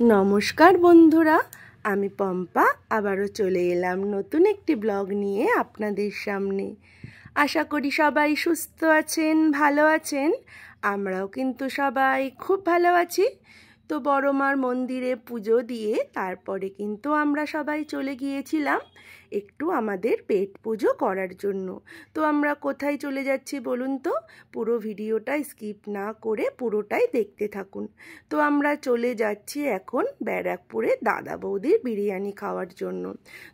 নমস্কার বন্ধুরা, আমি পম্পা আবারও চলে এলাম নতুন একটি ব্লগ নিয়ে আপনাদের সামনে। আশা করি সবাই সুস্থ আছেন, ভালো আছেন। আমরাও কিন্তু সবাই খুব ভালো আছি। তো বড় মার মন্দিরে পুজো দিয়ে তারপরে কিন্তু আমরা সবাই চলে গিয়েছিলাম একটু আমাদের পেট পুজো করার জন্য। তো আমরা কোথায় চলে যাচ্ছি বলুন তো? পুরো ভিডিওটা স্কিপ না করে পুরোটাই দেখতে থাকুন। তো আমরা চলে যাচ্ছি এখন ব্যারাকপুরে দাদা বৌদির বিরিয়ানি খাওয়ার জন্য।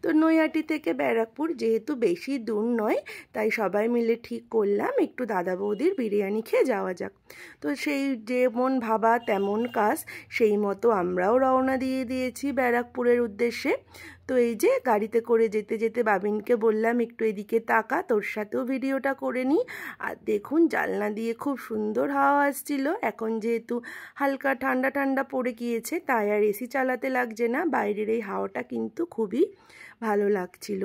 তো নৈহাটি থেকে ব্যারাকপুর যেহেতু বেশি দূর নয়, তাই সবাই মিলে ঠিক করলাম একটু দাদা বৌদির বিরিয়ানি খেয়ে যাওয়া যাক। তো সেই যেমন ভাবা তেমন কাজ, সেই মতো আমরাও রওনা দিয়ে দিয়েছি ব্যারাকপুরের উদ্দেশ্যে। তো এই যে গাড়িতে করে যেতে যেতে বাবিনকে বললাম একটু এদিকে তাকা, তোর সাথেও ভিডিওটা করে নিই। আর দেখুন জানলা দিয়ে খুব সুন্দর হাওয়া আসছিল। এখন যেহেতু হালকা ঠান্ডা ঠান্ডা পড়ে গিয়েছে, তাই আর এসি চালাতে লাগছে না। বাইরের এই হাওয়াটা কিন্তু খুবই ভালো লাগছিল।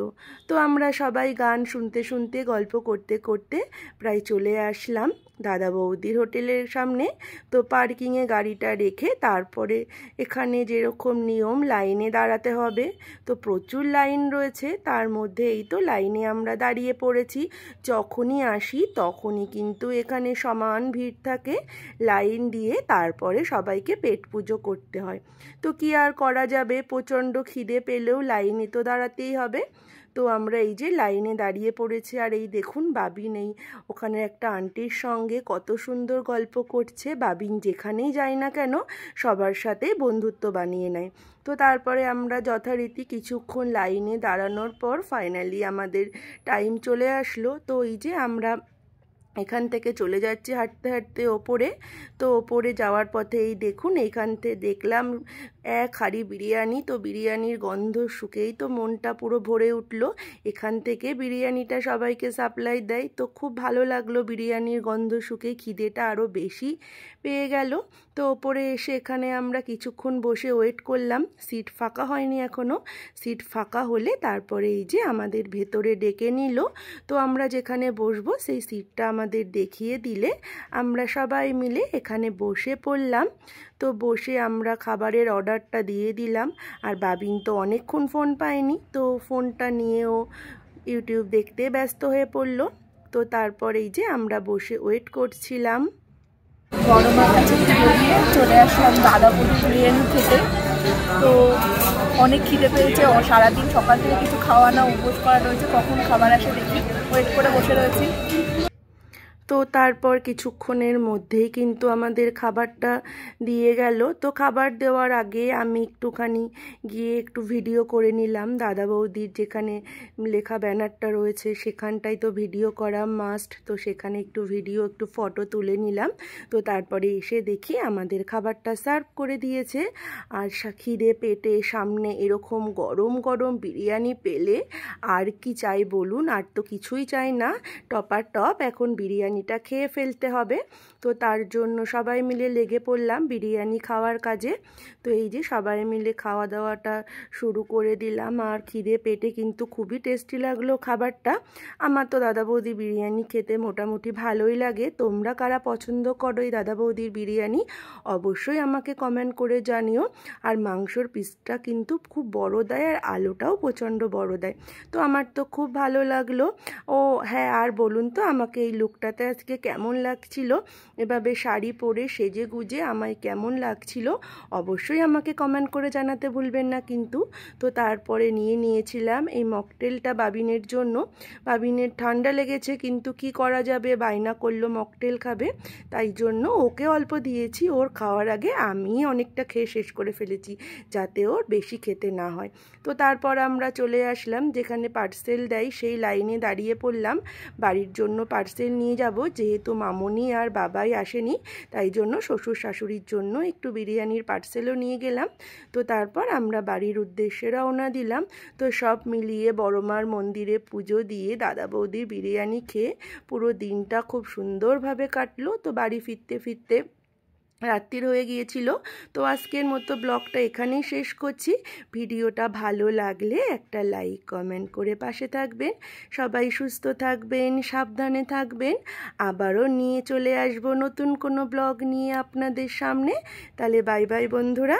তো আমরা সবাই গান শুনতে শুনতে গল্প করতে করতে প্রায় চলে আসলাম দাদা বৌদির হোটেলের সামনে। তো পার্কিংয়ে গাড়িটা রেখে তারপরে এখানে যেরকম নিয়ম লাইনে দাঁড়াতে হবে, তো প্রচুর লাইন রয়েছে। তার মধ্যে এই তো লাইনে আমরা দাঁড়িয়ে পড়েছি। যখনই আসি তখনই কিন্তু এখানে সমান ভিড় থাকে। লাইন দিয়ে তারপরে সবাইকে পেট পুজো করতে হয়। তো কি আর করা যাবে, প্রচণ্ড খিদে পেলেও লাইনে তো দাঁড়াতেই হবে। তো আমরা এই যে লাইনে দাঁড়িয়ে পড়েছি। আর এই দেখুন বাবিন এই ওখানে একটা আন্টির সঙ্গে কত সুন্দর গল্প করছে। বাবিন যেখানেই যায় না কেন সবার সাথে বন্ধুত্ব বানিয়ে নেয়। তো তারপরে আমরা যথারীতি কিছুক্ষণ লাইনে দাঁড়ানোর পর ফাইনালি আমাদের টাইম চলে আসলো। তো এই যে আমরা এখান থেকে চলে যাচ্ছি হাঁটতে হাঁটতে ওপরে। তো ওপরে যাওয়ার পথে এই দেখুন এইখান থেকে দেখলাম এক হাঁড়ি বিরিয়ানি। তো বিরিয়ানির গন্ধ শুকেই তো মনটা পুরো ভরে উঠলো। এখান থেকে বিরিয়ানিটা সবাইকে সাপ্লাই দেয়। তো খুব ভালো লাগলো, বিরিয়ানির গন্ধ শুকে খিদেটা আরও বেশি পেয়ে গেল। তো ওপরে এসে এখানে আমরা কিছুক্ষণ বসে ওয়েট করলাম। সিট ফাঁকা হয়নি এখনও। সিট ফাঁকা হলে তারপরে এই যে আমাদের ভেতরে ডেকে নিল। তো আমরা যেখানে বসবো সেই সিটটা আমাদের দেখিয়ে দিলে আমরা সবাই মিলে এখানে বসে পড়লাম। তো বসে আমরা খাবারের অর্ডারটা দিয়ে দিলাম। আর বাবিন তো অনেকক্ষণ ফোন পায়নি, তো ফোনটা নিয়েও ইউটিউব দেখতে ব্যস্ত হয়ে পড়লো। তো তারপর এই যে আমরা বসে ওয়েট করছিলাম। বড় মার কাছে চলে আসলাম দাদা বৌদির বিরিয়ানি খেতে। তো অনেক খিদে পেয়েছে, সারাদিন সকাল থেকে কিছু খাওয়া না উপোস করা রয়েছে, কখন খাবার আসে দেখি, ওয়েট করে বসে রয়েছি। তো তারপর কিছুক্ষণের মধ্যেই কিন্তু আমাদের খাবারটা দিয়ে গেল। তো খাবার দেওয়ার আগে আমি একটুখানি গিয়ে একটু ভিডিও করে নিলাম। দাদা বৌদির যেখানে লেখা ব্যানারটা রয়েছে সেখানটাই তো ভিডিও করা মাস্ট। তো সেখানে একটু ভিডিও একটু ফটো তুলে নিলাম। তো তারপরে এসে দেখি আমাদের খাবারটা সার্ভ করে দিয়েছে। আর খিদে পেটে সামনে এরকম গরম গরম বিরিয়ানি পেলে আর কি চাই বলুন? আর তো কিছুই চাই না, টপার টপ এখন বিরিয়ানিটা খেয়ে ফেলতে হবে। তো তার জন্য সবাই মিলে লেগে পড়লাম বিরিয়ানি খাওয়ার কাজে। তো এই যে সবাই মিলে খাওয়া দাওয়াটা শুরু করে দিলাম। আর খিদে পেটে কিন্তু খুবই টেস্টি লাগলো খাবারটা। আমার তো দাদা বৌদি বিরিয়ানি খেতে মোটামুটি ভালোই লাগে। তোমরা কারা পছন্দ করো এই দাদা বৌদির বিরিয়ানি অবশ্যই আমাকে কমেন্ট করে জানিও। আর মাংসর পিসটা কিন্তু খুব বড় দেয়, আর আলুটাও প্রচণ্ড বড় দেয়। তো আমার তো খুব ভালো লাগলো। ও হ্যাঁ, আর বলুন তো আমাকে এই লুকটাতে আজকে কেমন লাগছিল? এভাবে শাড়ি পরে সেজে গুজে আমায় কেমন লাগছিল অবশ্যই আমাকে কমেন্ট করে জানাতে ভুলবেন না কিন্তু। তো তারপরে নিয়েছিলাম এই মকটেলটা বাবিনের জন্য। বাবিনের ঠান্ডা লেগেছে, কিন্তু কি করা যাবে, বায়না করলো মকটেল খাবে, তাই জন্য ওকে অল্প দিয়েছি। ওর খাওয়ার আগে আমি অনেকটা খেয়ে শেষ করে ফেলেছি, যাতে ওর বেশি খেতে না হয়। তো তারপর আমরা চলে আসলাম যেখানে পার্সেল দেয়, সেই লাইনে দাঁড়িয়ে পড়লাম। বাড়ির জন্য পার্সেল নিয়ে যাব, যেহেতু মামনি আর বাবাই আসেনি, তাই জন্য শ্বশুর শাশুড়ির জন্য একটু বিরিয়ানির পার্সেলও নিয়ে গেলাম। তো তারপর আমরা বাড়ির উদ্দেশ্যে রওনা দিলাম। তো সব মিলিয়ে বড় মার মন্দিরে পুজো দিয়ে দাদা বৌদির বিরিয়ানি খেয়ে পুরো দিনটা খুব সুন্দরভাবে কাটলো। তো বাড়ি ফিরতে ফিরতে রাত্রির হয়ে গিয়েছিল। তো আজকের মতো ব্লগটা এখানেই শেষ করছি। ভিডিওটা ভালো লাগলে একটা লাইক কমেন্ট করে পাশে থাকবেন। সবাই সুস্থ থাকবেন, সাবধানে থাকবেন। আবারও নিয়ে চলে আসবো নতুন কোনো ব্লগ নিয়ে আপনাদের সামনে। তাহলে বাই বাই বন্ধুরা।